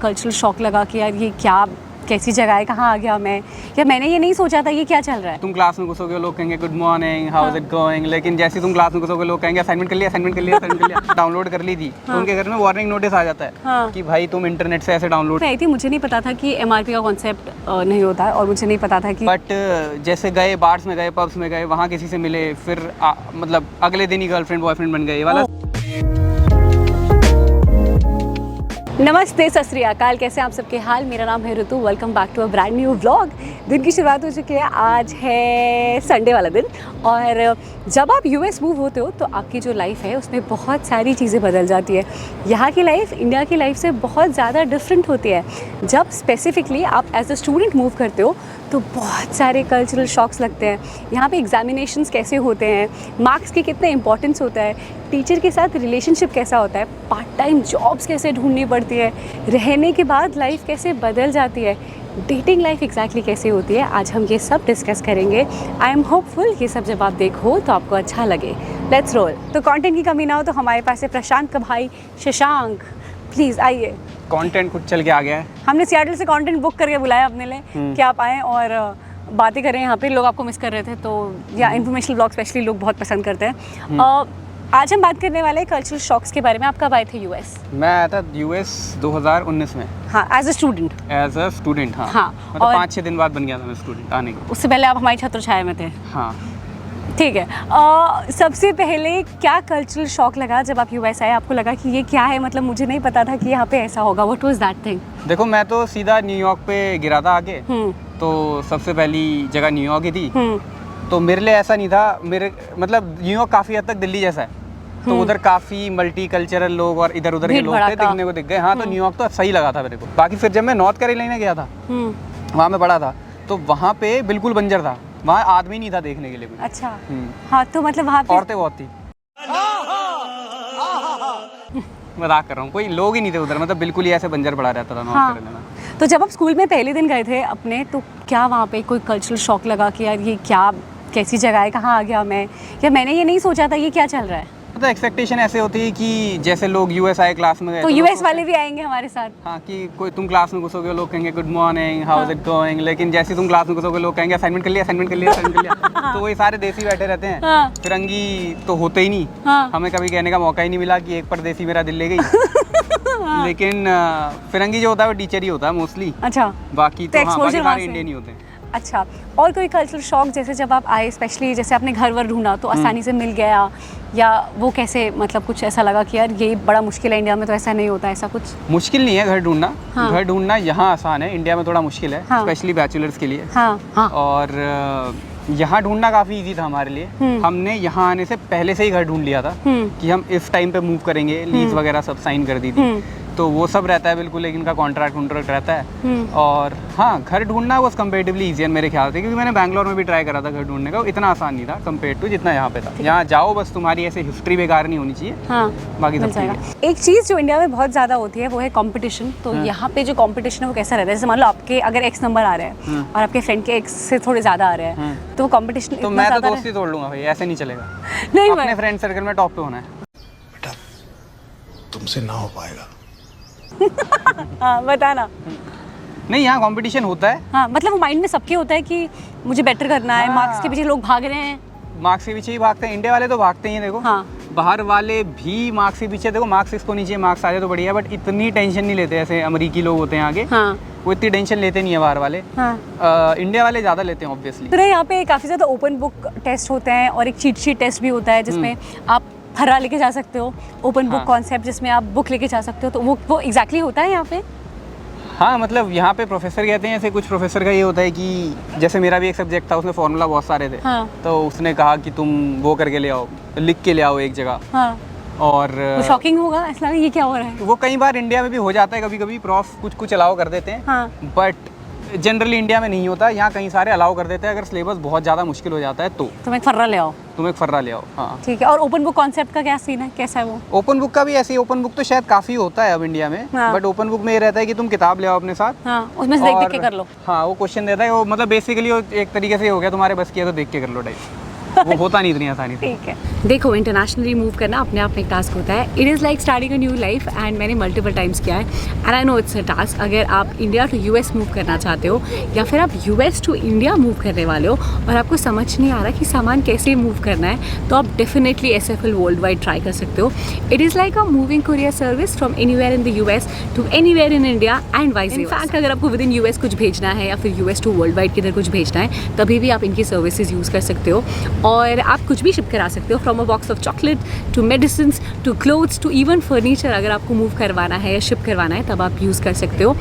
Cultural shock लगा कि यार ये क्या, कैसी जगह है, कहाँ आ गया मैं, या मैंने ये नहीं सोचा था ये क्या चल रहा है। तुम क्लास में घुसोगे लोग कहेंगे good morning, how is it going, लेकिन जैसे तुम क्लास में घुसोगे लोग कहेंगे असाइनमेंट कर लिया, असाइनमेंट कर लिया, असाइनमेंट कर लिया। डाउनलोड कर ली थी तो उनके घर में वार्निंग नोटिस आ जाता है कि भाई तुम इंटरनेट से ऐसे डाउनलोड। आई थी, मुझे नहीं पता था कि MRP का कॉन्सेप्ट नहीं होता है, और मुझे नहीं पता था कि बट जैसे गए बार्स में गए, पब्स में गए, वहाँ किसी से मिले, फिर मतलब अगले दिन ही गर्लफ्रेंड बॉयफ्रेंड बन गए, ये वाला। नमस्ते, सत श्री अकाल, कैसे हैं आप सबके हाल। मेरा नाम है Ritu, welcome back to a brand new vlog. दिन की शुरुआत हो चुकी है, आज है संडे वाला दिन। और जब आप US मूव होते हो तो आपकी जो लाइफ है उसमें बहुत सारी चीज़ें बदल जाती है। यहाँ की लाइफ इंडिया की लाइफ से बहुत ज़्यादा डिफरेंट होती है। जब स्पेसिफिकली आप एज अ स्टूडेंट मूव करते हो तो बहुत सारे कल्चरल शॉक्स लगते हैं। यहाँ पे एग्जामिनेशंस कैसे होते हैं, मार्क्स के कितने इंपॉर्टेंस होता है, टीचर के साथ रिलेशनशिप कैसा होता है, पार्ट टाइम जॉब्स कैसे ढूंढनी पड़ती है, रहने के बाद लाइफ कैसे बदल जाती है, डेटिंग लाइफ एग्जैक्टली कैसे होती है। आज हम ये सब डिस्कस करेंगे। आई एम होपफुल ये सब जब आप देखो तो आपको अच्छा लगे। Let's roll. तो कंटेंट की कमी ना हो तो हमारे पास है प्रशांत का भाई शशांक, प्लीज़ आइए। कंटेंट कुछ चल के आ गया है। हमने सियाटल से कंटेंट बुक करके बुलाया अपने लिए कि आप आएँ और बातें करें। यहाँ पे लोग आपको मिस कर रहे थे, तो या इन्फॉर्मेशनल ब्लॉग स्पेशली लोग बहुत पसंद करते हैं। आज हम बात करने वाले हैं कल्चरल शॉक्स के बारे में। आप कब आए थे US? मैं आया था US 2019 में। हाँ, as a student. As a student, हाँ। हाँ, मतलब 5-6 दिन बाद बन गया था मैं स्टूडेंट आने के। उससे पहले आप हमारी छत्रछाया में थे। हाँ, ठीक है। सबसे पहले क्या कल्चरल शॉक लगा जब आप US आए? आपको लगा कि ये क्या है, मतलब मुझे नहीं पता था कि यहाँ पे ऐसा होगा। What was that thing? देखो मैं तो सीधा न्यूयॉर्क पे गिरा था आके। तो सबसे पहली जगह न्यूयॉर्क ही थी। तो मेरे लिए ऐसा नहीं था, मेरे मतलब न्यूयॉर्क काफ़ी हद तक दिल्ली जैसा है। तो उधर काफ़ी मल्टी कल्चरल लोग और इधर उधर के लोग थे, दिखने को दिख गए। हाँ, तो न्यूयॉर्क तो सही लगा था मेरे को। बाकी फिर जब मैं नॉर्थ कैरोलिना गया था, वहाँ मैं पढ़ा था, तो वहाँ पे बिल्कुल बंजर था। वहाँ आदमी नहीं था देखने के लिए कोई। अच्छा। हाँ, तो मतलब वहाँ पे औरतें बहुत थी। मजाक कर रहा हूँ, कोई लोग ही नहीं थे उधर, मतलब बिल्कुल ही ऐसे बंजर पड़ा रहता था नॉर्थ कैरोलिना। तो जब आप स्कूल में पहले दिन गए थे अपने, तो क्या वहाँ पे कोई कल्चरल शॉक लगा कि यार ये क्या, कैसी जगह है, कहाँ आ गया मैं, या मैंने ये नहीं सोचा था ये क्या चल रहा है। मतलब एक्सपेक्टेशन ऐसे होती है कि जैसे लोग US आए क्लास में गए तो US वाले भी आएंगे हमारे साथ। हाँ, कि कोई तुम क्लास में घुसोगे लोग कहेंगे good morning, how is it going, लेकिन जैसे तुम क्लास में घुसोगे लोग कहेंगे असाइनमेंट कर लिया, असाइनमेंट कर लिया, असाइनमेंट कर लिया। तो वही सारे देसी बैठे रहते हैं। फिरंगी तो होते ही नहीं। हमें कभी कहने का मौका ही नहीं मिला कि एक परदेसी मेरा दिल ले गई। लेकिन फिरंगी जो होता है वो टीचर ही होता है मोस्टली। अच्छा, बाकी तो हाँ, बाकी हमारे इंडियन ही होते हैं। अच्छा, और कोई कल्चरल शॉक जैसे जब आप आए, स्पेशली जैसे आपने घर वर ढूंढा तो आसानी से मिल गया, या वो कैसे, मतलब कुछ ऐसा लगा कि यार ये बड़ा मुश्किल है, इंडिया में तो ऐसा नहीं होता, ऐसा कुछ? मुश्किल नहीं है घर ढूंढना। घर ढूंढना यहाँ आसान है, इंडिया में थोड़ा मुश्किल है, स्पेशली बैचलर्स के लिए। और यहाँ ढूंढना काफ़ी इजी था हमारे लिए। हमने यहाँ आने से पहले से ही घर ढूंढ लिया था कि हम इस टाइम पे मूव करेंगे, लीज वगैरह सब साइन कर दी थी, तो वो सब रहता है बिल्कुल, लेकिन इनका कॉन्ट्रैक्ट रहता है। और हाँ, घर ढूंढना वो कंपेरेटिवली ईजी है मेरे ख्याल से, क्योंकि मैंने बैंगलोर में भी ट्राई करा था घर ढूंढने का, इतना आसान नहीं था कंपेयर टू जितना यहाँ पे था। यहाँ जाओ, बस तुम्हारी ऐसे हिस्ट्री बेकार नहीं होनी चाहिए। बाकी सब ठीक है। एक चीज़ जो इंडिया में बहुत ज़्यादा होती है वो है कंपटीशन। तो यहाँ पे जो कंपटीशन है वो कैसा रहता है? जैसे मान लो आपके अगर X नंबर आ रहे हैं और आपके फ्रेंड के X से थोड़े ज़्यादा आ रहे हैं, तो कंपटीशन तो मैं तो दोस्ती तोड़ लूंगा भाई, ऐसे नहीं चलेगा। नहीं, अपने फ्रेंड सर्कल में टॉप पे होना है। बेटा तुमसे ना हो पाएगा। हाँ, बताना। नहीं, यहाँ कंपटीशन होता है। हाँ, मतलब वो माइंड में सबके होता है कि मुझे बेटर करना है। मार्क्स के पीछे लोग भाग रहे हैं। मार्क्स के पीछे ही भागते हैं, इंडिया वाले तो भागते ही हैं। देखो बाहर वाले भी मार्क्स के पीछे, देखो मार्क्स इसको नीचे, मार्क्स आ जाए तो बढ़िया, बट इतनी टेंशन नहीं लेते ऐसे अमेरिकी लोग होते हैं आगे। वो इतनी टेंशन लेते नहीं है बाहर वाले। इंडिया वाले ज़्यादा लेते हैं ऑब्वियसली। फिर यहाँ पे काफ़ी ज़्यादा ओपन बुक टेस्ट होते हैं और एक चीट शीट टेस्ट भी होता है जिसमें आप फर्रा लेके जा सकते हो, ओपन बुक कॉन्सेप्ट जिसमें आप बुक लेके जा सकते हो। तो वो एग्जैक्टली होता है यहाँ पे। हाँ, मतलब यहाँ पे प्रोफेसर कहते हैं, ऐसे कुछ प्रोफेसर का ये होता है कि जैसे मेरा भी एक सब्जेक्ट था, उसमें फॉर्मूला बहुत सारे थे। तो उसने कहा कि तुम वो करके ले आओ, लिख के ले आओ एक जगह। और शॉकिंग होगा ऐसा, ये क्या हो रहा है? वो कई बार इंडिया में भी हो जाता है, कभी कभी प्रॉफ कुछ अलाउ कर देते हैं, बट जनरली इंडिया में नहीं होता। यहाँ कहीं सारे अलाउ कर देते हैं, अगर सिलेबस बहुत ज़्यादा मुश्किल हो जाता है तो तुम एक फर्रा ले आओ। हाँ, ठीक है। और ओपन बुक कॉन्सेप्ट का क्या सीन है, कैसा है वो? ओपन बुक का भी ऐसे ही, ओपन बुक तो शायद काफ़ी होता है अब इंडिया में। बट ओपन बुक में ये रहता है कि तुम किताब ले आओ अपने साथ। उसमें से देख के कर लो। हाँ, वो क्वेश्चन देता है, वो मतलब बेसिकली एक तरीके से हो गया तुम्हारे बस की है तो देख के कर लो टाइप। वो होता नहीं इतनी आसानी से। ठीक है, देखो इंटरनेशनली मूव करना अपने आप में एक टास्क होता है। It is like starting a new life and मैंने मल्टीपल टाइम्स किया है and I know it's a task. अगर आप इंडिया टू यूएस मूव करना चाहते हो या फिर आप यूएस टू इंडिया मूव करने वाले हो और आपको समझ नहीं आ रहा कि सामान कैसे मूव करना है, तो आप definitely SFL world wide try कर सकते हो। It is like a moving courier service from anywhere in the US to anywhere in India and vice versa. In fact अगर आपको विद इन यूएस कुछ भेजना है या फिर यूएस टू वर्ल्ड वाइड किधर कुछ भेजना है, तभी भी आप इनकी सर्विसेज यूज़ कर सकते हो और आप कुछ भी शिप करा सकते हो, from a box of chocolate to medicine to clothes to even furniture. अगर आपको मूव करवाना है या शिप करवाना है तब आप यूज़ कर सकते हो।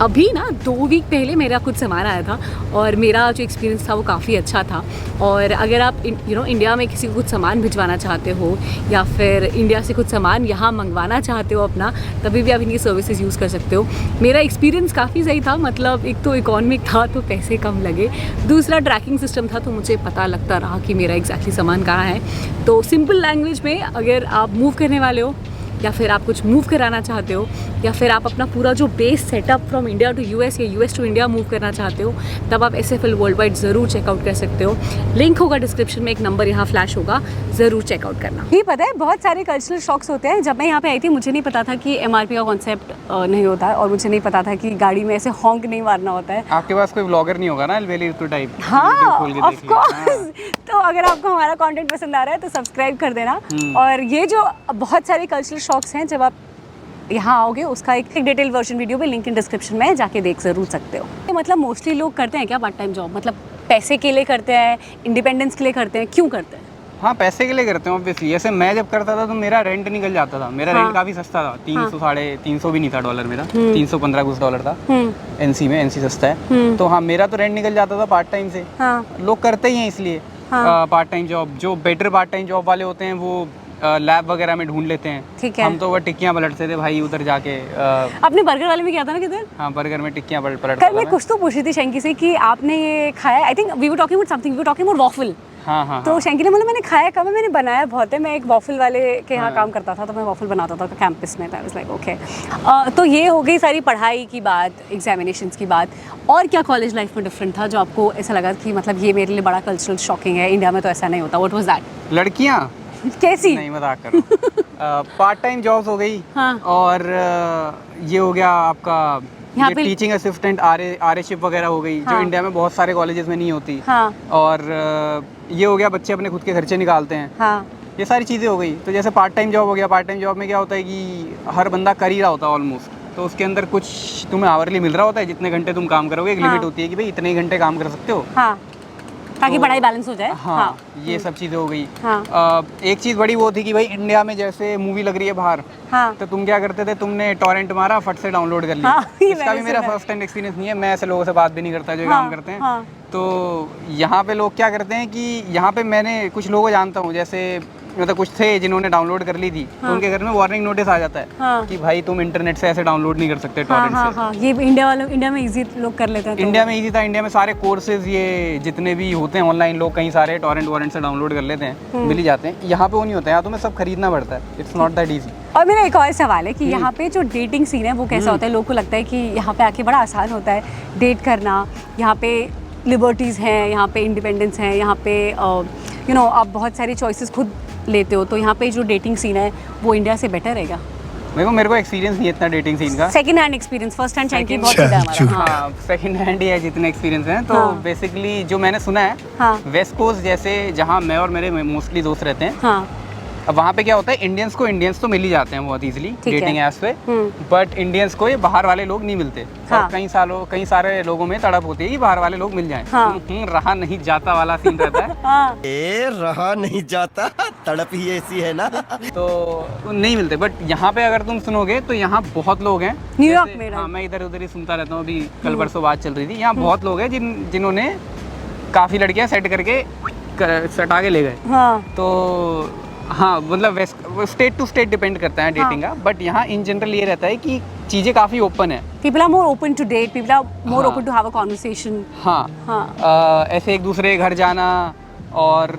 अभी ना 2 वीक पहले मेरा कुछ सामान आया था और मेरा जो एक्सपीरियंस था वो काफ़ी अच्छा था। और अगर आप इंडिया में किसी को कुछ सामान भिजवाना चाहते हो या फिर इंडिया से कुछ सामान यहाँ मंगवाना चाहते हो अपना, तभी भी आप इनकी सर्विसेज यूज़ कर सकते हो। मेरा एक्सपीरियंस काफ़ी सही था, मतलब एक तो इकॉनमिक था तो पैसे कम लगे, दूसरा ट्रैकिंग सिस्टम था तो मुझे पता लगता रहा कि मेरा एग्जैक्टली सामान कहाँ है। तो सिंपल लैंग्वेज में अगर आप मूव करने वाले हो या फिर आप कुछ मूव कराना चाहते हो या फिर आप अपना पूरा जो base setup from India to US या यूएस टू इंडिया मूव करना चाहते हो, तब आप SFL वर्ल्ड वाइड ज़रूर चेकआउट कर सकते हो। लिंक होगा डिस्क्रिप्शन में, एक नंबर यहाँ फ्लैश होगा, ज़रूर चेकआउट करना। ये पता है बहुत सारे कल्चरल शॉक्स होते हैं। जब मैं यहाँ पे आई थी मुझे नहीं पता था कि MRP का कॉन्सेप्ट नहीं होता है और मुझे नहीं पता था कि गाड़ी में ऐसे हॉन्क नहीं मारना होता है। आपके पास कोई ब्लॉगर नहीं होगा ना अलबेली टाइप? हाँ ऑफ कोर्स। तो अगर आपको हमारा कंटेंट पसंद आ रहा है तो सब्सक्राइब कर देना। और ये जो बहुत सारे कल्चरल शॉक्स हैं, जब आप यहाँ आओगे उसका एक डिटेल वर्जन वीडियो भी लिंक इन डिस्क्रिप्शन में है, जाके देख ज़रूर सकते हो। मतलब मोस्टली लोग करते हैं क्या पार्ट टाइम जॉब? मतलब पैसे के लिए करते हैं, इंडिपेंडेंस के लिए करते हैं, क्यों करते हैं? हाँ, पैसे के लिए करते हैं ऑब्वियसली। जैसे मैं जब करता था तो मेरा रेंट निकल जाता था। मेरा रेंट काफ़ी सस्ता था, 300 साढ़े 300 भी नहीं था डॉलर मेरा, 315 कुछ डॉलर था। NC में, NC सस्ता है। तो हाँ, मेरा तो रेंट निकल जाता था पार्ट टाइम से। लोग करते ही हैं इसलिए पार्ट टाइम जॉब। जो बेटर पार्ट टाइम जॉब वाले होते हैं वो लैब वगैरह में ढूंढ लेते हैं। ठीक है। हम तो वो टिक्कियाँ पलटते थे भाई उधर जाके। अपने बर्गर वाले में क्या था ना किधर? हाँ, बर्गर में टिक्कियाँ पलटता कल मैं कुछ तो पूछ रही थी शैंकी से कि आपने ये खाया, I think we were talking about something, we were talking about waffle. हाँ। तो शैंकी ने बोला मैंने खाया कब है, मैंने बनाया बहुत है। मैं एक वॉफल वाले के यहाँ काम करता था तो मैं वॉफल बनाता था कैंपस में। I was like okay. तो ये हो गई सारी पढ़ाई की बात, एग्जामिनेशंस की बात। और क्या कॉलेज लाइफ में डिफरेंट था जो आपको ऐसा लगा कि मतलब ये मेरे लिए बड़ा कल्चरल शॉकिंग है, इंडिया में तो ऐसा नहीं होता? What was that? लड़कियाँ कैसी? नहीं, मजाक कर रहा हूँ। पार्ट टाइम जॉब्स हो गई। हाँ। और ये हो गया आपका ये टीचिंग असिस्टेंट आर शिप वगैरह हो गई। हाँ। जो इंडिया में बहुत सारे कॉलेजेस में नहीं होती। हाँ। और ये हो गया बच्चे अपने खुद के खर्चे निकालते हैं। हाँ। ये सारी चीज़ें हो गई। तो जैसे पार्ट टाइम जॉब हो गया, पार्ट टाइम जॉब में क्या होता है कि हर बंदा कर ही रहा होता है ऑलमोस्ट, तो उसके अंदर कुछ तुम्हें आवरली मिल रहा होता है, जितने घंटे तुम काम करोगे। एक लिमिट होती है कि भाई इतने ही घंटे काम कर सकते हो। हाँ। ताकि पढ़ाई बैलेंस हो जाए। हाँ, ये सब चीज़ें हो गई। हाँ। एक चीज़ बड़ी वो थी कि भाई इंडिया में जैसे मूवी लग रही है बाहर, हाँ। तो तुम क्या करते थे, तुमने टॉरेंट मारा, फट से डाउनलोड कर लिया। हाँ, इसका भी मेरा फर्स्ट हैंड एक्सपीरियंस नहीं है। मैं ऐसे लोगों से बात भी नहीं करता जो काम करते हैं। हाँ। तो यहाँ पे लोग क्या करते हैं कि यहाँ पे मैंने कुछ लोगों को जानता हूँ, जैसे मतलब कुछ थे जिन्होंने डाउनलोड कर ली थी। हाँ। तो उनके घर में वार्निंग नोटिस आ जाता है। हाँ। कि भाई तुम इंटरनेट से ऐसे डाउनलोड नहीं कर सकते टॉरेंट से। हाँ। ये इंडिया में इजी लोग कर लेते हैं। इंडिया में इजी था। इंडिया में सारे कोर्सेज ये जितने भी होते हैं ऑनलाइन, लोग कहीं सारे टॉरेंट से डाउनलोड कर लेते हैं, मिल ही जाते हैं। यहाँ पे वो नहीं होता है, यहाँ तुम्हें सब खरीदना पड़ता है। It's not that easy. और मेरा एक और सवाल है कि यहाँ पे जो डेटिंग सीन है वो कैसा होता है? लोगों को लगता है कि यहाँ पे आके बड़ा आसान होता है डेट करना, यहाँ पे लिबर्टीज़ हैं, यहाँ पे इंडिपेंडेंस है, यहाँ पे आप बहुत सारी चॉइसेस खुद लेते हो। तो यहाँ पे जो डेटिंग सीन है वो इंडिया से बेटर रहेगा? मेरे को एक्सपीरियंस नहीं है इतना डेटिंग सीन का। Second hand experience, first hand चाहिए बहुत सीधा हमारा। हाँ, सेकंड हैंड ही है जितने एक्सपीरियंस हैं। तो बेसिकली जो मैंने सुना है, वेस्ट कोस्ट जैसे जहाँ मैं और मेरे मोस्टली दोस्त रहते हैं, हाँ। अब वहाँ पे क्या होता है, इंडियंस तो मिल ही जाते हैं बहुत इजीली डेटिंग ऐप्स पे, बट इंडियंस को ये बाहर वाले लोग नहीं मिलते। हाँ। और कई सारे लोगों में तड़प होती है कि बाहर वाले लोग मिल जाएं। हाँ। रहा नहीं जाता वाला सीन रहता है। हाँ। रहा नहीं जाता, तड़प ही ऐसी है ना। तो नहीं मिलते। बट यहाँ पे अगर तुम सुनोगे तो यहाँ बहुत लोग हैं। न्यूयॉर्क में। हाँ, मैं इधर उधर ही सुनता रहता हूँ। अभी कल परसों बात चल रही थी, यहाँ बहुत लोग हैं जिन्होंने काफ़ी लड़कियाँ सेट करके सटा के ले गए। हाँ। तो हाँ, मतलब स्टेट टू स्टेट डिपेंड करता है डेटिंग का। बट यहाँ इन जनरल ये रहता है कि चीज़ें काफ़ी ओपन है। People are more open to date, people are more open to have a conversation. हाँ। ऐसे एक दूसरे के घर जाना और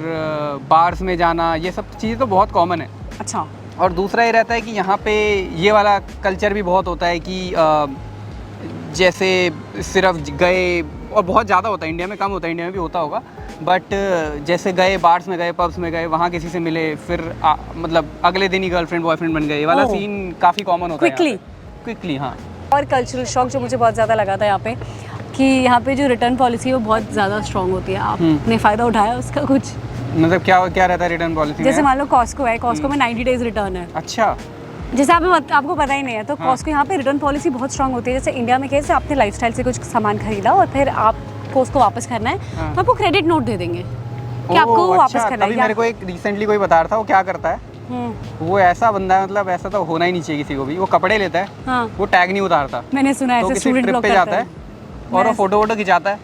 बार्स में जाना, ये सब चीज़ें तो बहुत कॉमन है। अच्छा। और दूसरा ये रहता है कि यहाँ पे ये वाला कल्चर भी बहुत होता है कि जैसे सिर्फ गए और बहुत ज़्यादा होता है, इंडिया में कम होता है, इंडिया में भी होता होगा, बट जैसे गए बार्स में गए, पब्स में गए, वहाँ किसी से मिले, फिर मतलब अगले दिन ही गर्लफ्रेंड बॉयफ्रेंड बन गए, ये वाला सीन काफ़ी कॉमन होता है क्विकली। हाँ। और कल्चरल शॉक जो मुझे बहुत ज़्यादा लगा था यहाँ पे, कि यहाँ पे जो रिटर्न पॉलिसी है वो बहुत ज़्यादा स्ट्रॉन्ग होती है। आपने फ़ायदा उठाया उसका कुछ? मतलब क्या रहता है रिटर्न पॉलिसी? जैसे मान लो कॉस्को है, कॉस्को में 90 डेज रिटर्न है। अच्छा। जैसे आपको पता ही नहीं है, तो कॉस्को यहाँ पे रिटर्न पॉलिसी बहुत स्ट्रांग होती है। जैसे इंडिया में कैसे आपने लाइफस्टाइल से कुछ सामान खरीदा और फिर आपको उसको वापस करना है, तो आपको क्रेडिट नोट दे देंगे कि आपको वापस करना है। मेरे को एक रिसेंटली कोई बता रहा था, वो क्या करता है, वो ऐसा बंदा है, मतलब ऐसा तो होना ही नहीं चाहिए किसी को भी, वो कपड़े लेता है, वो टैग नहीं उतारता, मैंने सुना है, तो ऐसे किसी स्टूडेंट ट्रिप लोग पे जाता है और वो फोटो खिंचाता है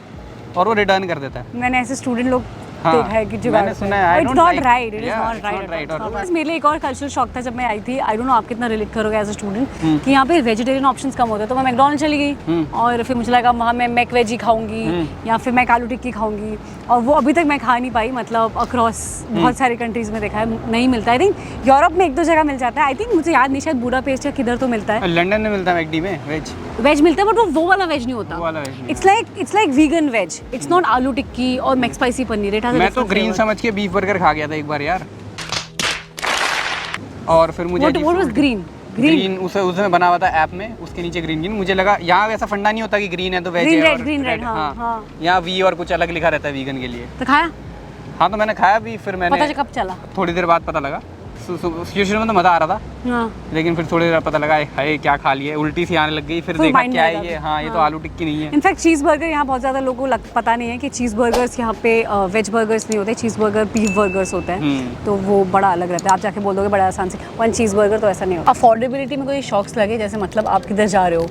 और वो रिटर्न कर देता है। मैंने ऐसे स्टूडेंट लोग देखा है कि मैंने सुना है, it's not right, it is not right. मेरे लिए एक और कल्चरल शॉक था जब मैं आई थी, आई डोंट नो आप कितना रिलेट करोगे एज अ स्टूडेंट, कि यहाँ पे वेजिटेरियन ऑप्शंस कम होते हैं। तो मैं मैकडॉनल्ड चली गई और फिर मुझे लगा वहाँ मैं मैक वेजी खाऊंगी या फिर मैं आलू टिक्की खाऊंगी, और वो अभी तक मैं खा नहीं पाई। मतलब अक्रॉस बहुत सारी कंट्रीज में देखा है, नहीं मिलता। आई थिंक यूरोप में 1-2 जगह मिल जाता है, आई थिंक मुझे याद नहीं, शायद बुडापेस्ट या किधर तो मिलता है। लंदन में मिलता है मैकडी में वेज मिलता है, बट वो वाला वेज नहीं होता। It's like vegan veg, it's not aloo tikki और मैक स्पाइसी पनीर। मैं तो ग्रीन समझ के बीफ बर्गर खा गया था एक बार यार, और फिर मुझे ग्रीन उसमें बना हुआ था ऐप में, उसके नीचे ग्रीन। मुझे लगा यहाँ वैसा फंडा नहीं होता कि ग्रीन है तो वेज है, ग्रीन रेड। हाँ। यहाँ वी और कुछ अलग लिखा रहता है वीगन के लिए। तो खाया? हाँ, तो मैंने खाया भी, फिर मैंने पता कब चला? थोड़ी देर बाद पता लगा। शुरू में तो मज़ा आ रहा था, हाँ। लेकिन फिर थोड़ी देर पता लगा हाय क्या खा लिया, उल्टी सी आने लग गई, फिर देखा क्या है ये, हाँ ये तो आलू टिक्की नहीं है। इनफैक्ट चीज़ बर्गर यहाँ बहुत ज़्यादा लोगों को पता नहीं है कि चीज़ बर्गर्स यहाँ पे वेज बर्गर्स नहीं होते, चीज़ बर्गर बीफ बर्गर्स होते हैं, तो वो बड़ा अलग रहता है। आप जाके बोल दोगे बड़ा आसान से 1 चीज़ बर्गर, तो ऐसा नहीं होता। अफोर्डेबिलिटी में कोई शॉक्स लगे, जैसे मतलब आप किधर जा रहे हो,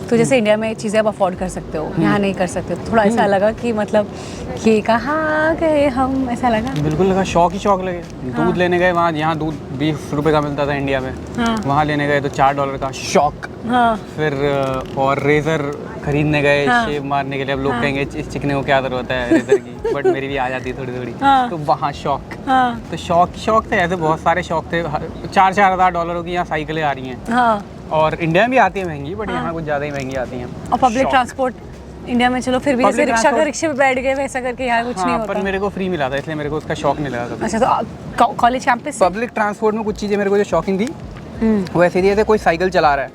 तो जैसे इंडिया में चीज़ें आप अफोर्ड कर सकते हो, यहाँ नहीं कर सकते, तो थोड़ा ऐसा लगा कि मतलब ये कहाँ गए हम, ऐसा लगा। बिल्कुल लगा, शौक लगे। दूध लेने गए वहाँ, यहाँ दूध 20 रुपए का मिलता था इंडिया में, वहाँ लेने गए तो $4 का, शौक। फिर और रेजर खरीदने गए शेव मारने के लिए। अब लोग कहेंगे इस चिकने को क्या जरूरत है रेजर की, बट मेरी भी आ जाती थोड़ी तो वहाँ शौक। तो शौक थे, ऐसे बहुत सारे शौक थे। $4,000 की यहाँ साइकिलें आ रही हैं, और इंडिया में भी आती है महंगी, बट यहाँ कुछ ज़्यादा ही महंगी आती हैं। और पब्लिक ट्रांसपोर्ट इंडिया में चलो फिर भी जैसे रिक्शे पे बैठ गए वैसा करके यहाँ कुछ नहीं होता। पर मेरे को फ्री मिला था, इसलिए मेरे को उसका शौक नहीं लगा। अच्छा, तो कॉलेज कैंपस पब्लिक ट्रांसपोर्ट में कुछ चीज़ें मेरे को जो शॉकिंग थी वो ऐसे थी, कोई साइकिल चला रहा है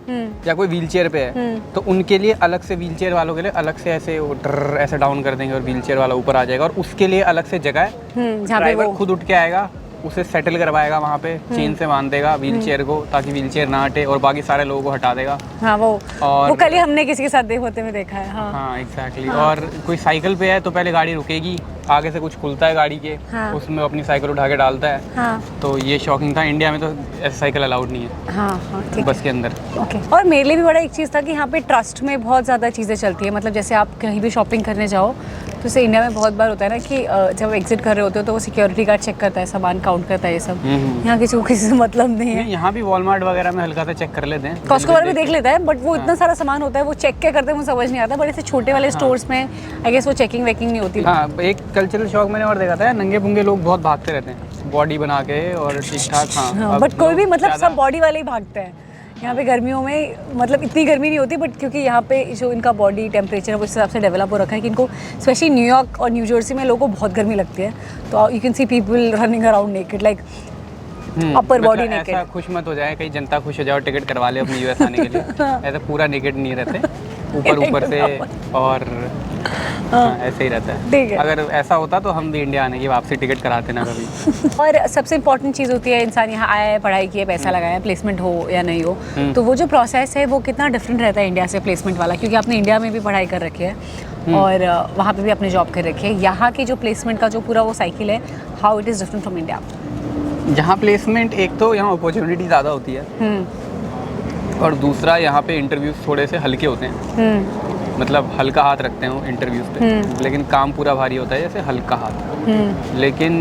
या कोई व्हील चेयर पे है, तो उनके लिए अलग से, व्हील चेयर वालों के लिए अलग से ऐसे डाउन कर देंगे और व्हील चेयर वाला ऊपर आ जाएगा, और उसके लिए अलग से जगह है, ड्राइवर खुद उठ के आएगा, उसे सेटल करवाएगा वहाँ पे, चेन से बांध देगा व्हील चेयर को ताकि व्हील चेयर ना हटे, और बाकी सारे लोगों को हटा देगा। हाँ, वो कल ही हमने किसी के साथ होते हुए देखा है। हाँ एग्जैक्टली। और कोई साइकिल पे है तो पहले गाड़ी रुकेगी, आगे से कुछ खुलता है गाड़ी के, उसमें अपनी साइकिल उठा के डालता है। तो ये शॉकिंग था। इंडिया में तो ऐसा साइकिल अलाउड नहीं है बस के अंदर। और मेरे लिए भी बड़ा एक चीज़ था कि यहाँ पे ट्रस्ट में बहुत ज़्यादा चीज़ें चलती है। मतलब जैसे आप कहीं भी शॉपिंग करने जाओ तो जैसे इंडिया में बहुत बार होता है ना कि जब एग्जिट कर रहे होते हो तो वो सिक्योरिटी गार्ड चेक करता है, सामान काउंट करता है, ये सब। यहाँ किसी को किसी से मतलब नहीं है। यहाँ भी वॉलमार्ट वगैरह में हल्का सा चेक कर लेते हैं, कॉस्को वगैरह भी देख लेता है, बट वो इतना सारा सामान होता है, वो चेक क्या करते हैं मुझे समझ नहीं आता। बट ऐसे छोटे वाले स्टोर्स में आई गेस वो चेकिंग वेकिंग नहीं होती। हाँ, एक कल्चरल शॉक मैंने और देखा था, नंगे पुंगे लोग बहुत भागते रहते हैं बॉडी बना के और ठीक ठाक। हाँ, बट कोई भी मतलब सब बॉडी वाले ही भागते हैं यहाँ पे। गर्मियों में मतलब इतनी गर्मी नहीं होती, बट क्योंकि यहाँ पे जो इनका बॉडी टेम्परेचर है उस हिसाब से डेवलप हो रखा है कि इनको स्पेशली न्यूयॉर्क और न्यू जर्सी में लोगों को बहुत गर्मी लगती है, तो you can see people running around naked, like upper body naked. ऐसा खुश मत हो जाए कहीं जनता खुश हो जाए और टिकट करवा ले अपनी यूएस आने के लिए। ऐसा पूरा नेकेड नहीं रहते, ऊपर से और ऐसे ही रहता है। अगर ऐसा होता तो हम भी इंडिया आने की वापसी टिकट कराते ना कभी। और सबसे इम्पोर्टेंट चीज़ होती है, इंसान यहाँ आया है, पढ़ाई की है, पैसा लगाया, प्लेसमेंट हो या नहीं हो, तो वो जो प्रोसेस है वो कितना डिफरेंट रहता है इंडिया से प्लेसमेंट वाला, क्योंकि आपने इंडिया में भी पढ़ाई कर रखी है और वहाँ पे भी आपने जॉब कर रखी है। यहाँ की जो प्लेसमेंट का जो पूरा वो साइकिल है, how it is different from India. यहाँ प्लेसमेंट, एक तो यहाँ अपॉर्चुनिटी ज़्यादा होती है, और दूसरा यहाँ पे इंटरव्यूज थोड़े से हल्के होते हैं, मतलब हल्का हाथ रखते हो इंटरव्यूज पे, लेकिन काम पूरा भारी होता है, जैसे हल्का हाथ। लेकिन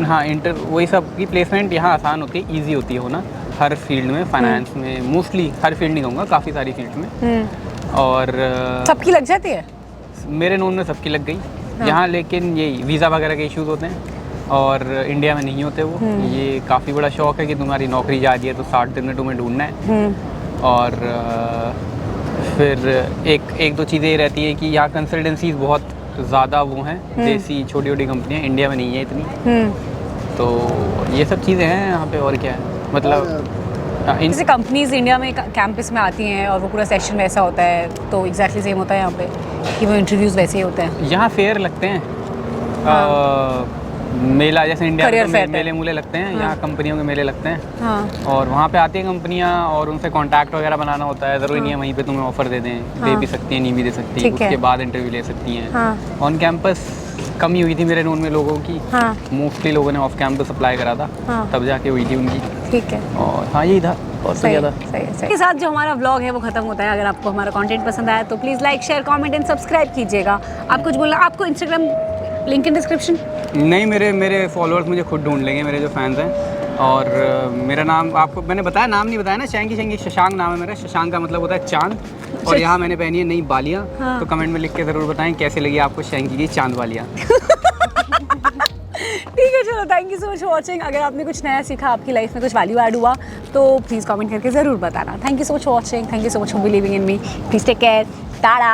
हाँ वही सब की प्लेसमेंट यहाँ आसान होती है, इजी होती है होना हर फील्ड में, फाइनेंस में मोस्टली, हर फील्ड नहीं कहूँगा, काफ़ी सारी फील्ड में। और सबकी लग जाती है, मेरे नोन में सबकी लग गई यहाँ, लेकिन यही वीज़ा वगैरह के इश्यूज़ होते हैं और इंडिया में नहीं होते वो। ये काफ़ी बड़ा शौक है कि तुम्हारी नौकरी जा रही है तो 60 दिन में तुम्हें ढूंढना है, और फिर एक दो चीज़ें ये रहती है कि यहाँ कंसल्टेंसीज बहुत ज़्यादा वो हैं, देसी छोटी छोटी कंपनियाँ, इंडिया में नहीं है इतनी। तो ये सब चीज़ें हैं यहाँ पे, और क्या है मतलब जैसे कंपनीज इंडिया में कैंपस में आती हैं और वो पूरा सेक्शन वैसा होता है, तो एग्जैक्टली सेम होता है यहाँ पे कि वो इंटरव्यूज़ वैसे ही होते हैं। यहाँ फेयर लगते हैं, मेला जैसे इंडिया में तो मेले मूले लगते हैं, यहाँ कंपनियों के मेले लगते हैं। और वहाँ पे आती हैं कंपनियाँ और उनसे कांटेक्ट वगैरह बनाना होता है। ज़रूरी नहीं है वहीं पे तुम्हें ऑफर दे दें, दे भी सकती हैं, नहीं भी दे सकती, उसके बाद इंटरव्यू ले सकती हैं। ऑन कैंपस कमी हुई थी मेरे नोन में लोगों की, मोस्टली लोगों ने ऑफ कैंपस अप्लाई करा था, तब जाके हुई थी उनकी। ठीक है, और हाँ यही था, और सही था। इसके साथ जो हमारा व्लॉग है वो खत्म होता है। अगर आपको हमारा कंटेंट पसंद आया तो please like, share, comment and subscribe कीजिएगा। आप कुछ बोलना, आपको इंस्टाग्राम लिंक इन डिस्क्रिप्शन? नहीं, मेरे फॉलोअर्स मुझे खुद ढूंढ लेंगे, मेरे जो फैंस हैं। और मेरा नाम आपको मैंने बताया, नाम नहीं बताया ना, शैंकी शशांक नाम है मेरा। शशांक का मतलब होता है चांद, और यहाँ मैंने पहनी है नई बालियाँ। तो कमेंट में लिख के ज़रूर बताएं कैसे लगी आपको शैंकी की चांद वालियाँ। ठीक है, चलो, thank you so much for watching. अगर आपने कुछ नया सीखा, आपकी लाइफ में कुछ वैल्यू ऐड हुआ, तो प्लीज़ कमेंट करके ज़रूर बताना। Thank you so much for watching, thank you so much for believing in me. Please take care, Tata.